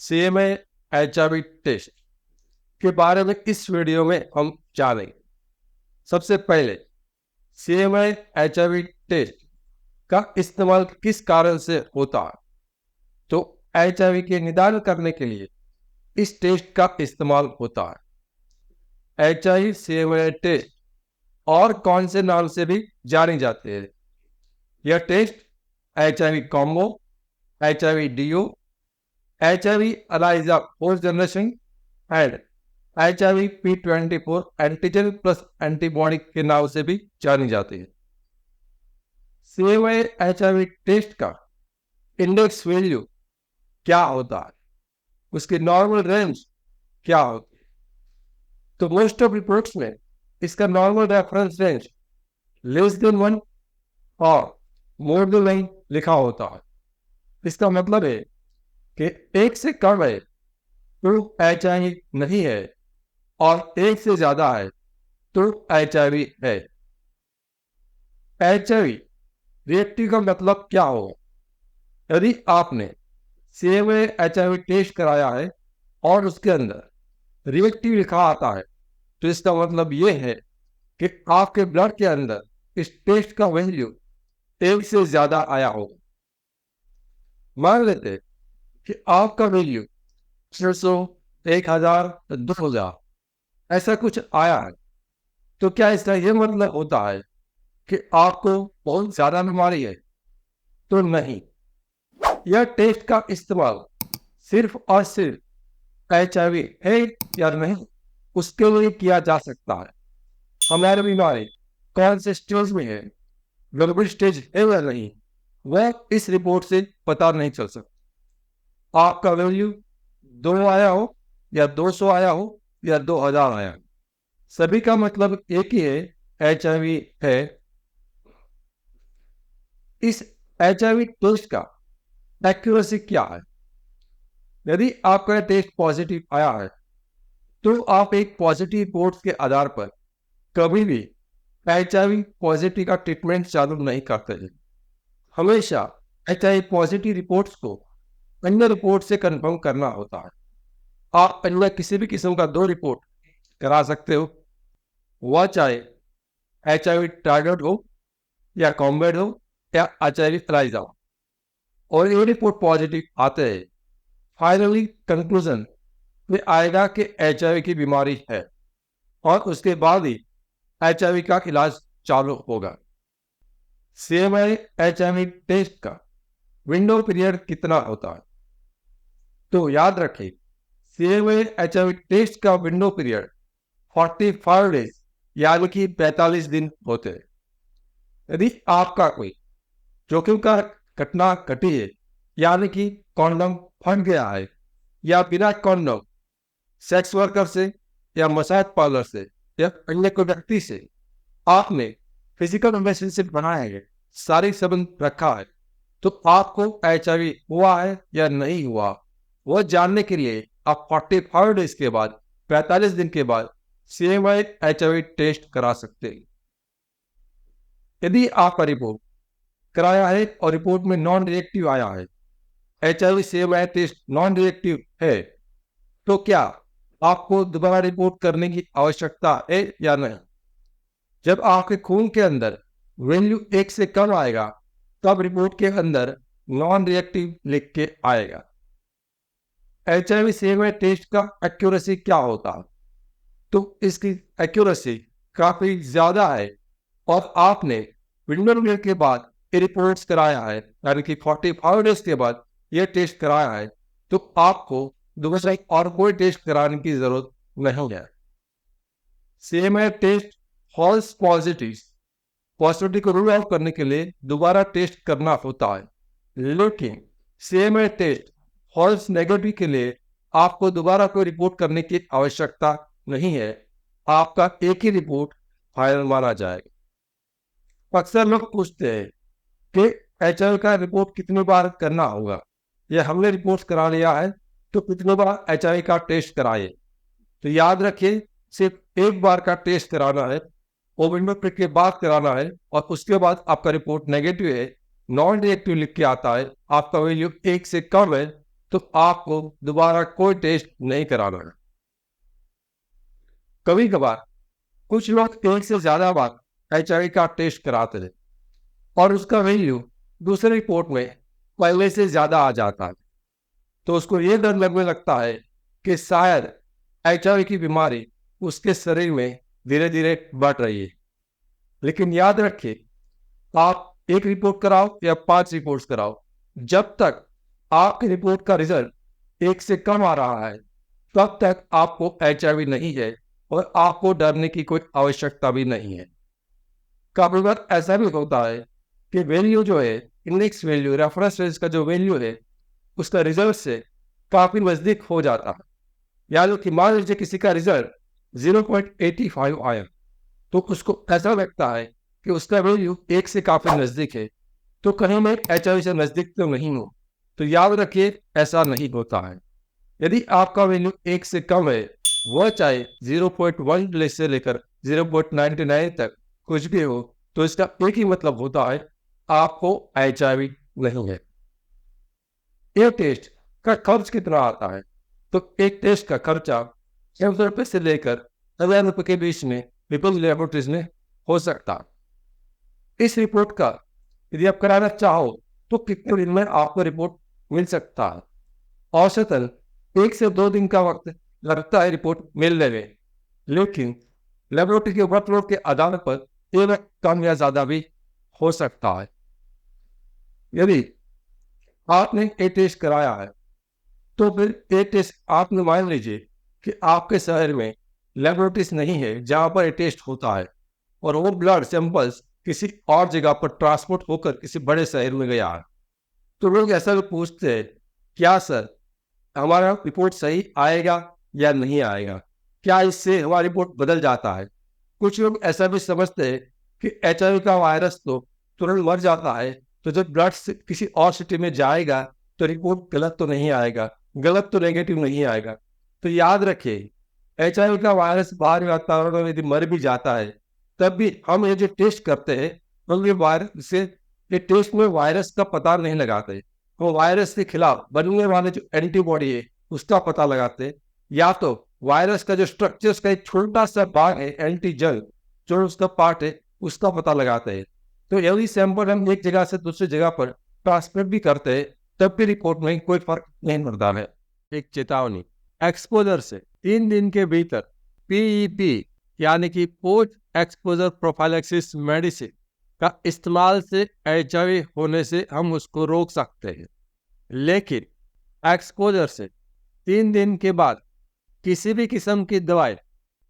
CMA HIV test के बारे में इस वीडियो में हम जानेंगे। सबसे पहले सीएमए एचआईवी टेस्ट का इस्तेमाल किस कारण से होता है। तो एचआईवी के निदान करने के लिए इस टेस्ट का इस्तेमाल होता है। एचआईवी सीएमए टेस्ट और कौन से नाम से भी जाने जाते हैं। यह test HIV combo, HIV duo, HIV ELISA fourth generation and HIV P24 antigen plus antibody के नाम से भी जानी जाती है। सीएमए एचआईवी टेस्ट का इंडेक्स वैल्यू क्या होता है, उसकी नॉर्मल रेंज क्या होती है। तो मोस्ट ऑफ रिपोर्ट्स में इसका normal reference range less than 1 और मोर देन 9 लिखा होता है। इसका मतलब है कि 1 से कम है तो एचआईवी नहीं है और 1 से ज्यादा है तो एचआईवी है। एचआईवी रिएक्टिव का मतलब क्या होगा। यदि आपने सीएमए एचआईवी टेस्ट कराया है और उसके अंदर रिएक्टिव लिखा आता है तो इसका मतलब यह है कि आपके ब्लड के अंदर इस टेस्ट का वैल्यू 1 से ज्यादा आया होगा। मान लेते हैं कि आपका वैल्यू 600, 1000, 2000 ऐसा कुछ आया है, तो क्या इसका यह मतलब होता है कि आपको बहुत ज्यादा बीमारी है? तो नहीं। यह टेस्ट का इस्तेमाल सिर्फ और सिर्फ एचआईवी है या नहीं उसके लिए किया जा सकता है। हमारी बीमारी कौन से स्टेज में है, ग्लोबल स्टेज है या नहीं, वह इस रिपोर्ट से पता नहीं चल सकता। आपका वैल्यू 2 आया हो या 200 आया हो या 2000 आया हो, सभी का मतलब एक ही है, एचआईवी है। इस एचआईवी टेस्ट का एक्यूरेसी क्या है। यदि आपका टेस्ट पॉजिटिव आया है तो आप एक पॉजिटिव रिपोर्ट के आधार पर कभी भी एचआईवी पॉजिटिव का ट्रीटमेंट चालू नहीं करते हैं। हमेशा एचआईवी पॉजिटिव रिपोर्ट्स को अन्य रिपोर्ट से कंफर्म करना होता है। आप अन्य किसी भी किस्म का 2 रिपोर्ट करा सकते हो, वह चाहे एचआईवी टारगेट हो या कॉम्बैट हो या एचआईवी एलाइजा हो, और ये रिपोर्ट पॉजिटिव आते हैं, फाइनली कंक्लूजन में आएगा कि एचआईवी की बीमारी है और उसके बाद ही एचआईवी का इलाज चालू होगा। सीएमए एचआईवी टेस्ट का विंडो पीरियड कितना होता है। तो याद रखें, सीएमए एचआईवी टेस्ट का विंडो पीरियड 45 डेज यानी कि 45 दिन होते हैं। यदि आपका कोई जोखिम का घटना घटी है यानी कि कॉन्डम फट गया है या बिना कॉन्डम सेक्स वर्कर से या मसाज पार्लर से या अन्य कोई व्यक्ति से आपने फिजिकल रिलेशनशिप बनाया है, शारीरिक संबंध रखा है, तो आपको एचआईवी हुआ है या नहीं हुआ वह जानने के लिए आप 45 डेज के बाद 45 दिन के बाद सीएमए एचआईवी टेस्ट करा सकते हैं। यदि आपका रिपोर्ट कराया है और रिपोर्ट में नॉन रिएक्टिव आया है, HIV CMA test non reactive है, तो क्या आपको दोबारा रिपोर्ट करने की आवश्यकता है या नहीं। जब आपके खून के अंदर वैल्यू 1 से कम आएगा तब रिपोर्ट के अंदर नॉन रिएक्टिव लिख के आएगा। एचआईवी सीएमए टेस्ट का एक्यूरेसी क्या होता है। तो इसकी एक्यूरेसी काफी ज्यादा है और आपने विंडो पीरियड के बाद ये रिपोर्ट्स कराया है यानी कि 45 डेज के बाद ये टेस्ट कराया है, तो आपको दूसरा और कोई टेस्ट कराने की जरूरत नहीं है। सीएमए टेस्ट फॉल्स पॉजिटिव को रूल आउट करने के लिए दोबारा टेस्ट करना होता है, लेकिन सीएमए टेस्ट फॉल्स नेगेटिव के लिए आपको दोबारा कोई रिपोर्ट करने की आवश्यकता नहीं है। आपका एक ही रिपोर्ट फाइनल माना जाएगा। अक्सर लोग पूछते हैं कि एचआईवी का रिपोर्ट कितनी बार करना होगा, या हमने रिपोर्ट करा लिया है तो कितनी बार एचआईवी का टेस्ट कराए। तो याद रखिए, सिर्फ एक बार का टेस्ट कराना है, वो विंडो पीरियड के बाद कराना है और उसके बाद आपका रिपोर्ट नेगेटिव है, नॉन रिएक्टिव लिख के आता है, आपका वैल्यू 1 से कम है, तो आपको दोबारा कोई टेस्ट नहीं कराना है। कभी कभार कुछ लोग एक से ज्यादा बार HIV का टेस्ट कराते हैं और उसका वैल्यू दूसरे रिपोर्ट में पहले से ज्यादा आ जाता है, तो उसको ये डर लगने लगता है कि शायद HIV की बीमारी उसके शरीर में धीरे धीरे बढ़ रही है। लेकिन याद रखिए, आप एक रिपोर्ट कराओ या 5 रिपोर्ट्स कराओ, जब तक आपकी रिपोर्ट का रिजल्ट 1 से कम आ रहा है तब तक आपको HIV नहीं है और आपको डरने की कोई आवश्यकता भी नहीं है। कभी बार ऐसा भी होता है कि वैल्यू जो है, इंडेक्स वैल्यू, रेफरेंस रेंज का जो वैल्यू है, उसका रिजल्ट से काफी नजदीक हो जाता है। यानी कि मान लीजिए किसी का रिजल्ट 0.85 आया, तो उसको ऐसा लगता है कि उसका वैल्यू 1 से काफी नजदीक है, तो कहीं मैं HIV से नजदीक तो नहीं हूं। तो याद रखिए, ऐसा नहीं होता है। यदि आपका वैल्यू 1 से कम है, वह चाहे 0.1 से लेकर 0.99 तक कुछ भी हो, तो इसका एक ही मतलब होता है, आपको HIV नहीं है। ये टेस्ट का खर्च कितना आता है? तो एक टेस्ट का खर्चा 600 रुपये से लेकर 1000 रुपये के बीच में पीपल्स लैबोरेटरीज में हो सकता है। इस रिपोर्ट का यदि आप कराना चाहो तो कितने दिन में आपको रिपोर्ट मिल सकता है? औसतन 1 से 2 दिन का वक्त लगता है रिपोर्ट मिलने में, लेकिन लेबोरेटरी के वर्कलोड के आधार पर ये वक्त कम या ज्यादा भी हो सकता है। यदि आपने ए टेस्ट कराया है, तो फिर ए टेस्ट आपने मान लीजिए कि आपके शहर में लेबोरेटरीज नहीं है जहां पर ए टेस्ट होता है, और वो ब्लड सैंपल्स किसी और जगह पर ट्रांसपोर्ट होकर किसी बड़े शहर में गया है, तो लोग ऐसा भी पूछते हैं, क्या सर हमारा रिपोर्ट सही आएगा या नहीं आएगा? क्या इससे हमारा रिपोर्ट बदल जाता है? कुछ लोग ऐसा भी समझते हैं कि HIV का वायरस तो तुरंत मर जाता है, तो जब ब्लड किसी और सिटी में जाएगा तो रिपोर्ट गलत तो नहीं आएगा, गलत तो नेगेटिव नहीं आएगा। तो याद रखिए, HIV का वायरस बाहरी वातावरण में यदि मर भी जाता है, तब भी हम ये जो टेस्ट करते हैं, हम ये वायरस से, ये टेस्ट में वायरस का पता नहीं लगाते, वो वायरस के खिलाफ बनने वाले जो एंटीबॉडी है उसका पता लगाते, या तो वायरस का जो स्ट्रक्चर्स का एक छोटा सा भाग है, एंटीजन जो उसका पार्ट है, उसका पता लगाते हैं। तो यदि सैंपल हम एक जगह से दूसरी जगह पर ट्रांसफर भी करते हैं, तब भी रिपोर्ट में कोई फर्क नहीं पड़ता है। एक चेतावनी, एक्सपोजर से 3 दिन के भीतर PEP यानी कि पोस्ट एक्सपोजर प्रोफाइलैक्सिस मेडिसिन का इस्तेमाल से HIV होने से हम उसको रोक सकते हैं। लेकिन एक्सपोजर से 3 दिन के बाद किसी भी किस्म की दवाई,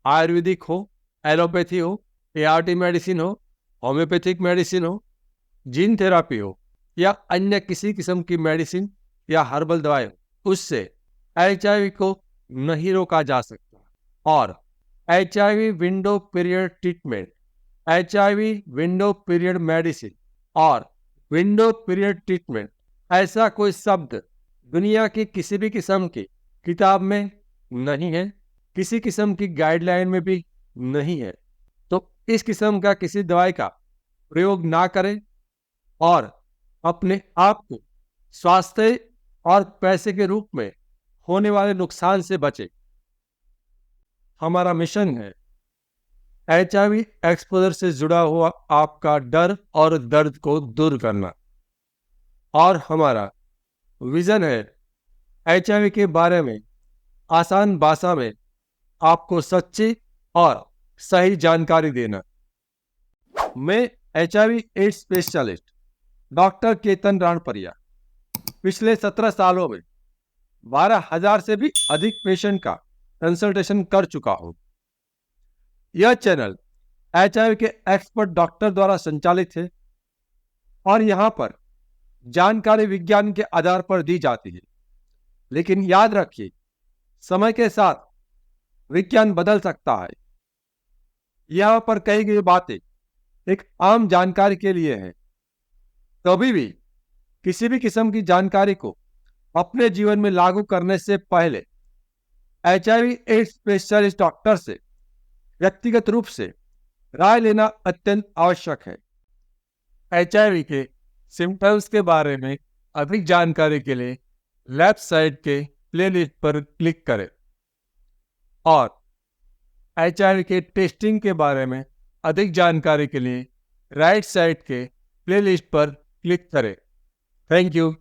आयुर्वेदिक हो, एलोपैथी हो, ART मेडिसिन हो, होम्योपैथिक मेडिसिन हो, जीन थेरापी हो, या अन्य किसी किस्म की मेडिसिन या हर्बल दवाई हो, उससे HIV को नहीं रोका जा सकता। और HIV window period treatment, HIV window period medicine और विंडो पीरियड ट्रीटमेंट, ऐसा कोई शब्द दुनिया की किसी भी किस्म की किताब में नहीं है, किसी किस्म की गाइडलाइन में भी नहीं है। तो इस किस्म का किसी दवाई का प्रयोग ना करें और अपने आप को स्वास्थ्य और पैसे के रूप में होने वाले नुकसान से बचें। हमारा मिशन है HIV एक्सपोजर से जुड़ा हुआ आपका डर और दर्द को दूर करना, और हमारा विजन है HIV के बारे में आसान भाषा में आपको सच्ची और सही जानकारी देना। मैं HIV AIDS specialist doctor Ketan Ranpariya पिछले 17 सालों में 12,000 से भी अधिक पेशेंट का कंसल्टेशन कर चुका हूं। यह चैनल HIV के एक्सपर्ट डॉक्टर द्वारा संचालित है और यहां पर जानकारी विज्ञान के आधार पर दी जाती है। लेकिन याद रखिए, समय के साथ विज्ञान बदल सकता है। यहां पर कही गई बातें एक आम जानकारी के लिए है। कभी भी किसी भी किस्म की जानकारी को अपने जीवन में लागू करने से पहले HIV एड्स स्पेशलिस्ट डॉक्टर से व्यक्तिगत रूप से राय लेना अत्यंत आवश्यक है। HIV के सिम्टम्स के बारे में अधिक जानकारी के लिए लेफ्ट साइड के प्लेलिस्ट पर क्लिक करें और HIV के टेस्टिंग के बारे में अधिक जानकारी के लिए राइट साइड के प्लेलिस्ट पर क्लिक करें। Thank you.